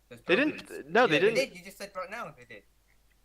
Those They pilgrims. didn't. No, they Yeah, they didn't. did. You just said right now they did.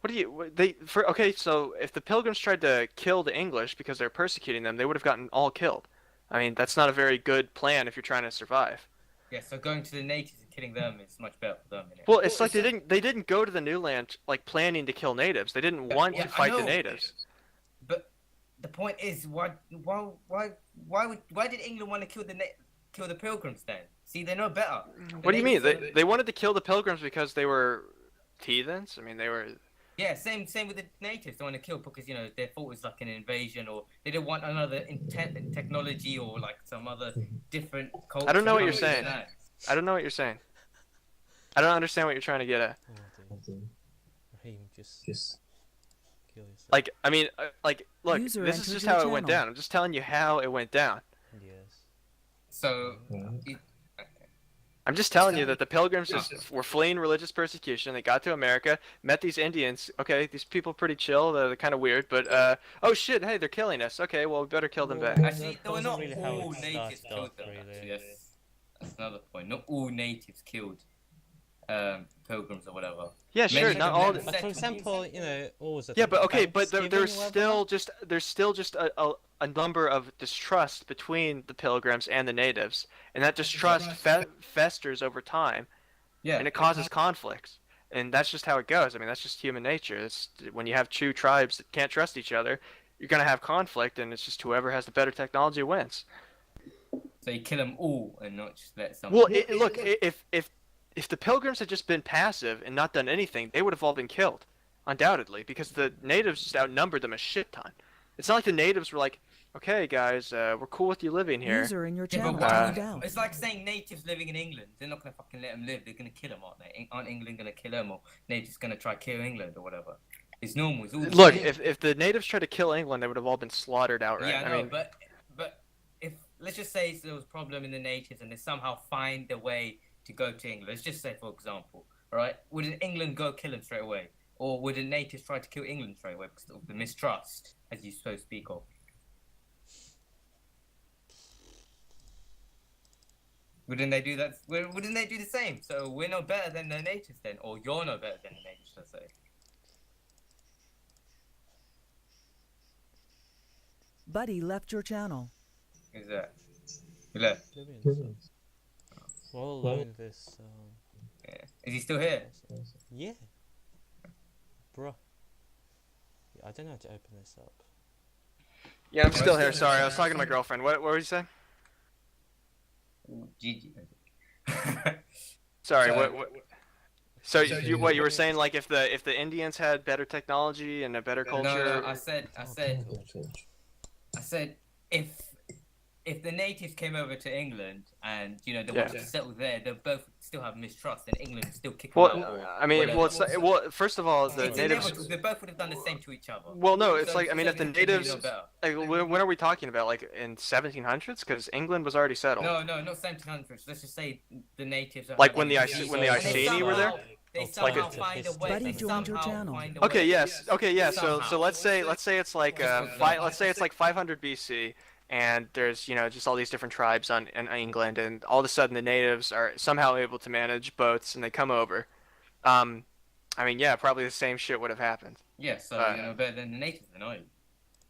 What do you? They for okay. So if the Pilgrims tried to kill the English because they're persecuting them, they would have gotten all killed. I mean, that's not a very good plan if you're trying to survive. Yeah, so going to the natives and killing them is much better for them, innit? Well, it's like they didn't go to the new land like planning to kill natives. They didn't want Yeah, to I fight the know. natives. But the point is, why did England want to kill the pilgrims then? See, they know better. The What do you mean? natives They wanted to kill the Pilgrims because they were heathens. I mean, they were. Yeah, same with the natives. They want to kill because they thought it was like an invasion, or they didn't want another intent technology or like some other different culture. I don't know what you're coming saying. to that. I don't know what you're saying. I don't understand what you're trying to get at. Oh dear. Raheem, just kill yourself. Like, I mean, like, look, User this is entered just your how it went channel. down. I'm just telling you how it went down. Yes. So, I'm just telling you that the Pilgrims just were fleeing religious persecution. They got to America, met these Indians. Okay, these people are pretty chill. They're kind of weird, but oh shit, hey, they're killing us. Okay, well, we better kill them back. actually, they That were wasn't not really how all it natives started killed off, them. really. Actually, that's another point. Not all natives killed pilgrims or whatever. Yeah, sure, Many not of all. them Like for example, what was it? Yeah, like but okay, but Thanksgiving there's or whatever? still just a number of distrust between the Pilgrims and the natives, and that distrust festers over time, Yeah, and it causes conflicts. And that's just how it goes. I mean, that's just human nature. It's when you have two tribes that can't trust each other, you're gonna have conflict, and it's just whoever has the better technology wins. so you kill them all and not just let some. Well, look, if the Pilgrims had just been passive and not done anything, they would have all been killed, undoubtedly, because the natives just outnumbered them a shit ton. It's not like the natives were like, okay, guys, we're cool with you living here. User in your Yeah, channel but timed out. it's like saying natives living in England. They're not gonna fucking let them live. They're gonna kill them, aren't they? Aren't England gonna kill them, or natives gonna try to kill England or whatever? It's normal. It's all the Look, same. if the natives tried to kill England, they would have all been slaughtered outright. Yeah, I I know, mean, but if let's just say there was a problem in the natives and they somehow find a way to go to England. Let's just say, for example, all right, would England go kill them straight away, or would the natives try to kill England straight away because of the mistrust, as you so speak of? Wouldn't they do that? Wouldn't they do the same? So we're no better than the natives then, or you're no better than the natives, let's say. Buddy left your channel. Is that? You left. Oblivion stuff. We're all alone this. Yeah. Is he still here? Yeah. Bruh. Yeah, I don't know how to open this up. yeah, I'm still here. Sorry, I was talking to my girlfriend. What were you saying? Ooh, GG. Sorry, So- what? So you were saying like if the Indians had better technology and a better culture? No, I said if the natives came over to England and they wanted to settle there, they'll both still have mistrust, and England would still kick them out. Well, or I mean, whatever. well, first of all, the It's natives. inevitable. They both would have done the same to each other. Well, no, it's So- like I mean, so if the they think they natives, know better. like, when are we talking about? Like in 1700s, because England was already settled. No, not 1700s. Let's just say the natives. Are Like having when the peace, when the and they Iceni were there. somehow- They Like somehow a- find a way. Buddy they joined your somehow channel. find a Okay, way. yes. Okay, yeah. So Somehow. let's say it's like let's say it's like 500 BC, and there's just all these different tribes in England, and all of a sudden the natives are somehow able to manage boats, and they come over. I mean, yeah, probably the same shit would have happened. Yeah, so better than the natives, then, are you?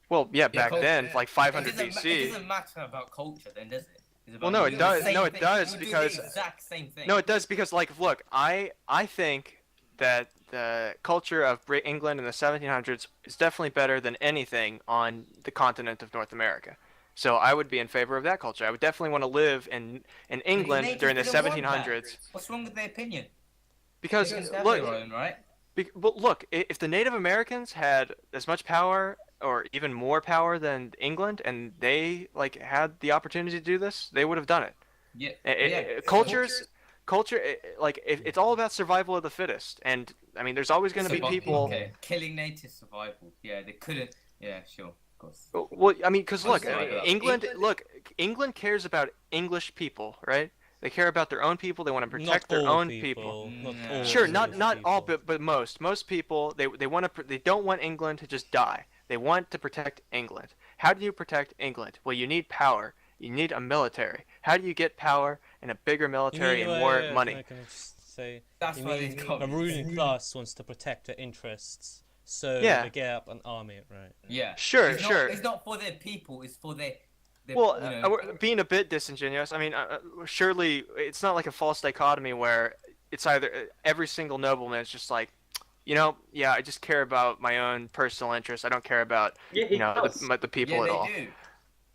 Well, yeah, back culture- then, like 500 It BC. doesn't matter about culture, then, does it? It's Well, about no, you it do does. the same No, it thing. does You do because the exact same thing. no, it does because like look, I think that the culture of England in the 1700s is definitely better than anything on the continent of North America. So I would be in favor of that culture. I would definitely want to live in England natives during the didn't want that. 1700s What's wrong with their opinion? because They have look, their own, right? Well, look, if the Native Americans had as much power or even more power than England, and they like had the opportunity to do this, they would have done it. Yeah. Culture, like it's all about survival of the fittest, and I mean, there's always going to be people. Okay. Killing native survival. Yeah, they couldn't. Yeah, sure, of course. Well, I mean, because look, Survival. England cares about English people, right? They care about their own people. They want to protect Not their all own people. Not Mm, all Sure, English not all, people. but most people they want to they don't want England to just die. They want to protect England. How do you protect England? Well, you need power. You need a military. How do you get power and a bigger military and more money? Can I just So That's you why mean it's the communist. ruling class wants to protect their interests, so Yeah. they get up an army, right? Yeah. Sure, It's sure. Not, it's not for their people. It's for their Well, you know. we're being a bit disingenuous. I mean, surely it's not like a false dichotomy where it's either every single nobleman is just like, yeah, I just care about my own personal interests. I don't care about, Yeah, he does. the people Yeah, at they all. do.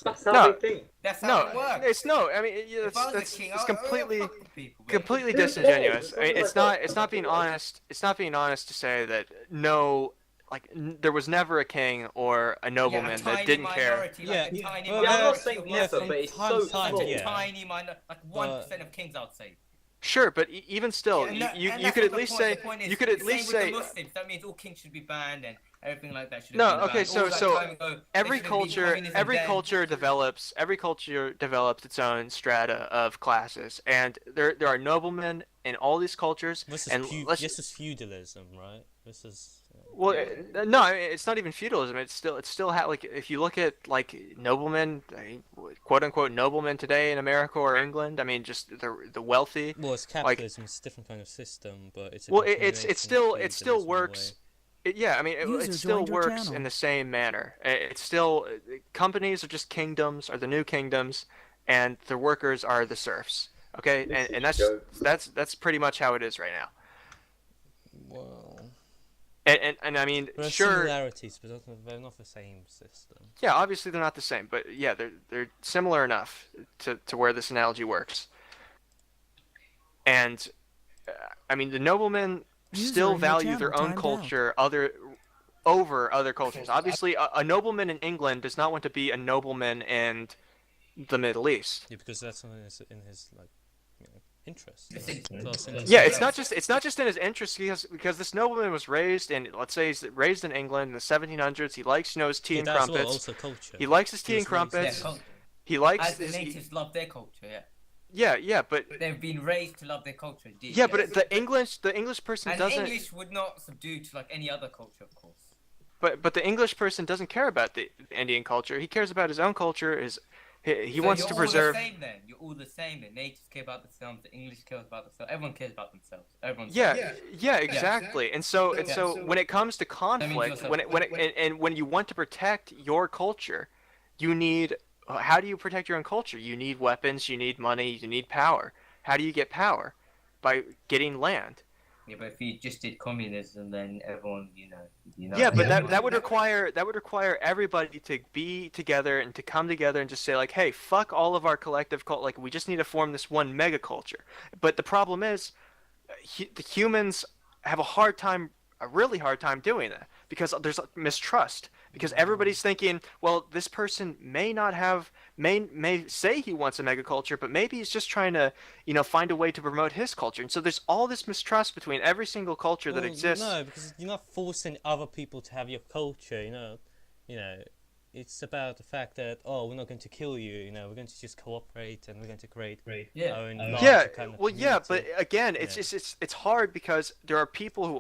That's how No. they think. That's how No, it works. it's no. I mean, If I was that's a king, it's I completely. fuck with people, mate. Completely Who cares? disingenuous. It's I mean, not it's like not. that. It's not being honest. It's not being honest to say that no, like there was never a king or a nobleman a that tiny didn't care. minority, Yeah, like a tiny well, Yeah, I'm not minority saying of yeah, never, from but it's time so to time, small. yeah. tiny minor, like 1% of kings, I'd say. Sure, but even still, And you that's could not at the least point. say The point is, you could at the least same say with the Muslims. That means all kings should be banned and everything like that should No, have been okay, banned. so- All that so time ago, there every should have been culture communism every then. culture develops its own strata of classes, and there are noblemen in all these cultures. This is And let's this is feudalism, right? This is Well, no, I mean, it's not even feudalism. It's still like if you look at like noblemen, quote unquote noblemen today in America or England. I mean, just the wealthy. well, it's capitalism. It's a different kind of system, but it's a Well, continuation it of still feudalism in a works. way. Yeah, I mean, it User still joined your works channel. in the same manner. It's still companies are just kingdoms, are the new kingdoms, and the workers are the serfs. Okay, and that's pretty much how it is right now. Well, And I mean, there are sure. similarities, but they're not the same system. Yeah, obviously they're not the same, but yeah, they're similar enough to where this analogy works. And I mean, the noblemen User still in your value their channel own timed culture over other cultures. Obviously, a nobleman in England does not want to be a nobleman in the Middle East. Yeah, because that's not in his like, interest. It's It's in- also in his Yeah, interest. it's not just in his interest because this nobleman was raised in, let's say he's raised in England in the 1700s. He likes his tea Yeah, and that's crumpets. well, also culture. He likes his tea He and was raised- Yeah, crumpets. culture. He likes As the his, natives love their culture, yeah, but they've been raised to love their culture. Indeed, yeah, but the English person and doesn't. English would not subdue to like any other culture, of course. But the English person doesn't care about the Indian culture. He cares about his own culture. He So wants you're to all preserve. The same, then you're all the same. The natives care about themselves. The English cares about themselves. Everyone cares about themselves. Everyone's Yeah, exactly. And so when it comes to conflict, yourself- and when you want to protect your culture, you need. How do you protect your own culture? You need weapons. You need money. You need power. How do you get power? By getting land. Yeah, but if you just did communism, then everyone, you know. Yeah, but that would require everybody to be together and to come together and just say like, hey, fuck all of our collective cult. Like we just need to form this one mega culture. But the problem is, the humans have a really hard time doing that because there's mistrust. Because everybody's thinking, well, this person may say he wants a mega culture, but maybe he's just trying to, find a way to promote his culture. And so there's all this mistrust between every single culture that Well, exists. No, because you're not forcing other people to have your culture. It's about the fact that we're not going to kill you. We're going to just cooperate and we're going to create Yeah. our own Yeah, larger kind of well, yeah, but community. again, Yeah. it's hard because there are people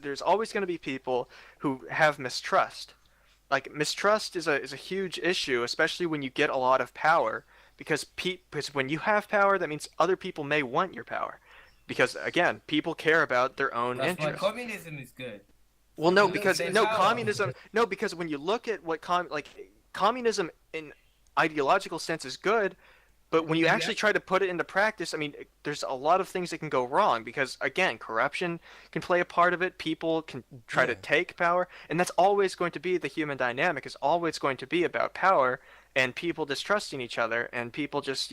there's always going to be people who have mistrust. Like mistrust is a huge issue, especially when you get a lot of power, because when you have power, that means other people may want your power, because again, people care about their own That's why interests. communism is good. Well, no, Because because they no power. communism. No, because when you look at what communism in ideological sense is good, but when you actually try to put it into practice, I mean, there's a lot of things that can go wrong because again, corruption can play a part of it. People can try to take power, and that's always going to be the human dynamic. Is always going to be about power and people distrusting each other, and people just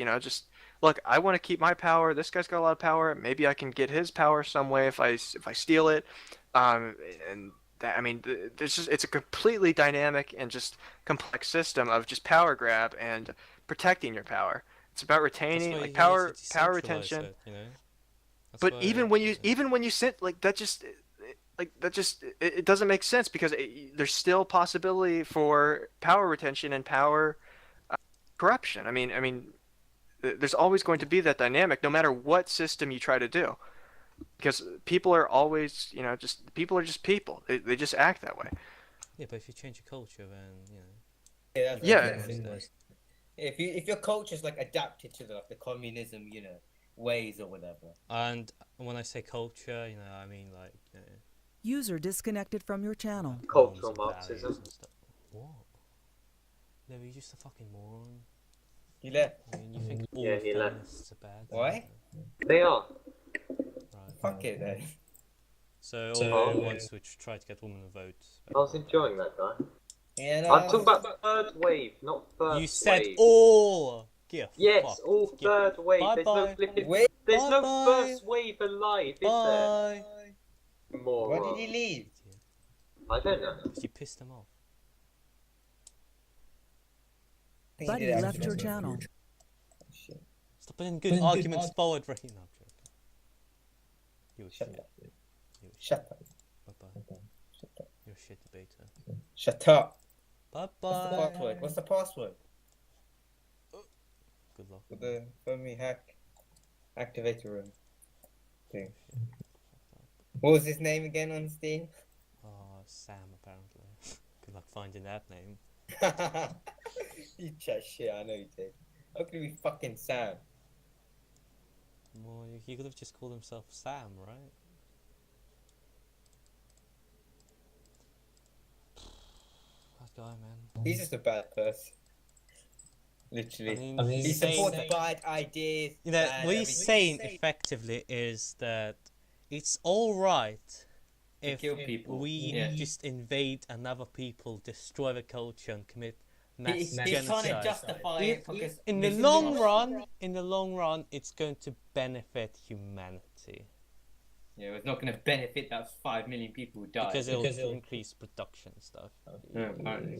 look. I want to keep my power. This guy's got a lot of power. Maybe I can get his power some way if I steal it. And that, I mean, it's a completely dynamic and just complex system of just power grab and protecting your power. It's about That's retaining why like you power need to power decentralize retention. it, That's But why- even when you sit like that, it doesn't make sense because there's still possibility for power retention and power corruption. I mean, there's always going to be that dynamic, no matter what system you try to do, because people are always, people are just people. They just act that way. Yeah, but if you change your culture, then Yeah. If your culture's like adapted to the communism, ways or whatever. And when I say culture, you know, I mean like, you know, User disconnected from your channel. Cultural norms and values Marxism. and stuff. What? No, you're just a fucking moron. You left. I mean, you think all Yeah, he left. feminists are bad? Why? They are. Right. Fuck it then. So So- all the ones which try to get women to vote. I was enjoying that guy. Yeah, no. I'm talking about third wave, not first You said wave. all. Give. Yes, fuck. all Give- third wave. Bye There's bye. no flipping. Wait. There's no Bye-bye. first wave alive, is there? Bye. Moron. Why did he leave? I don't know. Because you pissed them off. I think he Buddy did left your accidentally. channel. Shit. Stop putting good arguments forward, right? No, I'm joking. You a Shut shit. up. You a shit. Shut up. Bye-bye. Shut up. You're a shit debater. Shut up. What's the Bye-bye. password? What's the password? Good luck. For the Fermi hack activator room thing. What was his name again on Steam? Oh, Sam, apparently. Good luck finding that name. You chat shit, I know you did. How could it be fucking Sam? Well, he could have just called himself Sam, right? That guy, man. He's just a bad person. Literally. I mean, He he's saying supports that- bad ideas. You know, bad what he's everything. saying effectively is that it's alright if kill people, we yeah. just invade another people, destroy the culture, and commit mass He's genocide. trying to justify it because In the this is long not- run, it's going to benefit humanity Yeah, it's not going to benefit that 5 million people who died. because it'll increase production and stuff. Yeah, apparently.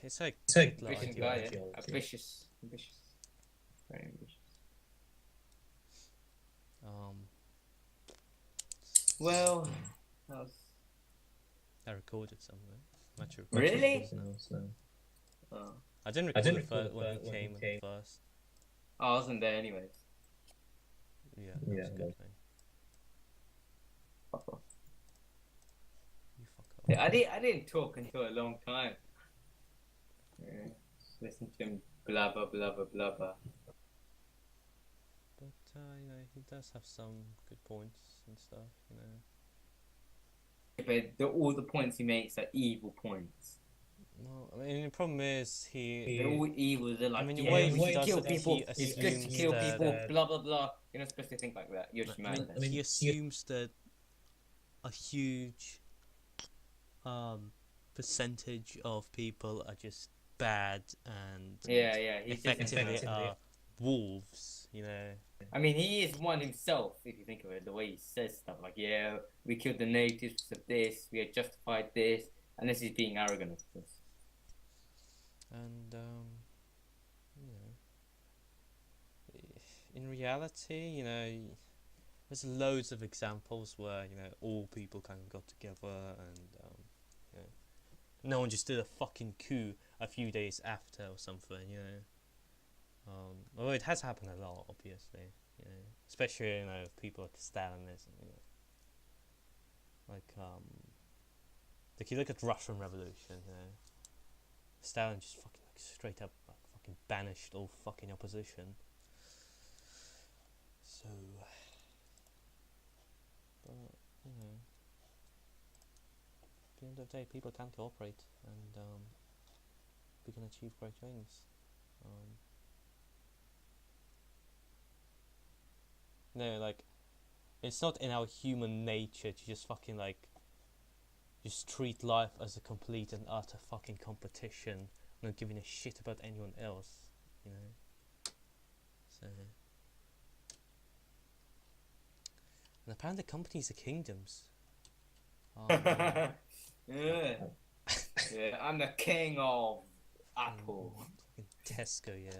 It's like Vicious Hitler guy, ideology. yeah. Ambitious. Ambitious. Very ambitious. Well, that was... I recorded somewhere. I'm actually Really? recording this now. Oh. I didn't record it first when he came first. I wasn't there anyways. Yeah, that's a good thing. Fuck off. You fuck up. Yeah, I didn't talk until a long time. Yeah, just listen to him blah blah blah blah blah blah. But you know, he does have some good points and stuff. You know. But all the points he makes are evil points. No, I mean the problem is They're all evil. They're like, I mean, the yeah, way we he should does kill it, people. he It's good to assumes kill that- people. Blah blah blah. You're not supposed to think like that. You're just mad. he assumes that a huge percentage of people are just bad and Yeah, yeah. He's just effectively are wolves. You know. I mean, he is one himself, if you think of it, the way he says stuff like, yeah, we killed the natives of this, we had justified this, and this is being arrogant, of course. And you know, in reality, you know, there's loads of examples where you know all people kind of got together and you know, no one just did a fucking coup a few days after or something, you know. Although it has happened a lot, obviously, you know, especially you know people like Stalinism, you know, like you look at Russian Revolution, you know, Stalin just fucking like straight up like fucking banished all fucking opposition. So, but you know, at the end of the day, people can cooperate, and we can achieve great things. No, like, it's not in our human nature to just fucking like, just treat life as a complete and utter fucking competition, not giving a shit about anyone else, you know. So, and apparently companies are kingdoms. Yeah. Yeah, I'm the king of Apple. Fucking Tesco, yeah.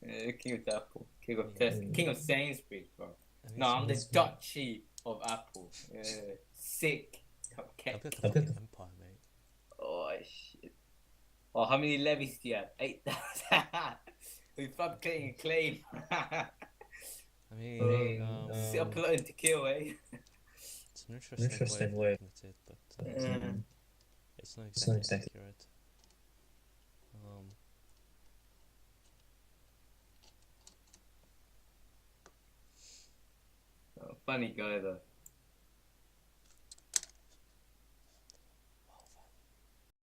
Yeah, king of Apple. King of Tesco. King of Sainsbury's, bro. I mean, No, I'm the it's- duchy of Apple. Yeah. Sick. I Cupcake. built a fucking empire, mate. Oh, shit. Oh, how many levies do you have? 8,000. We fabricating a claim. I mean, Sit up plotting to kill, eh? it's an interesting way of looking at it, but it's not exactly accurate. Funny guy though.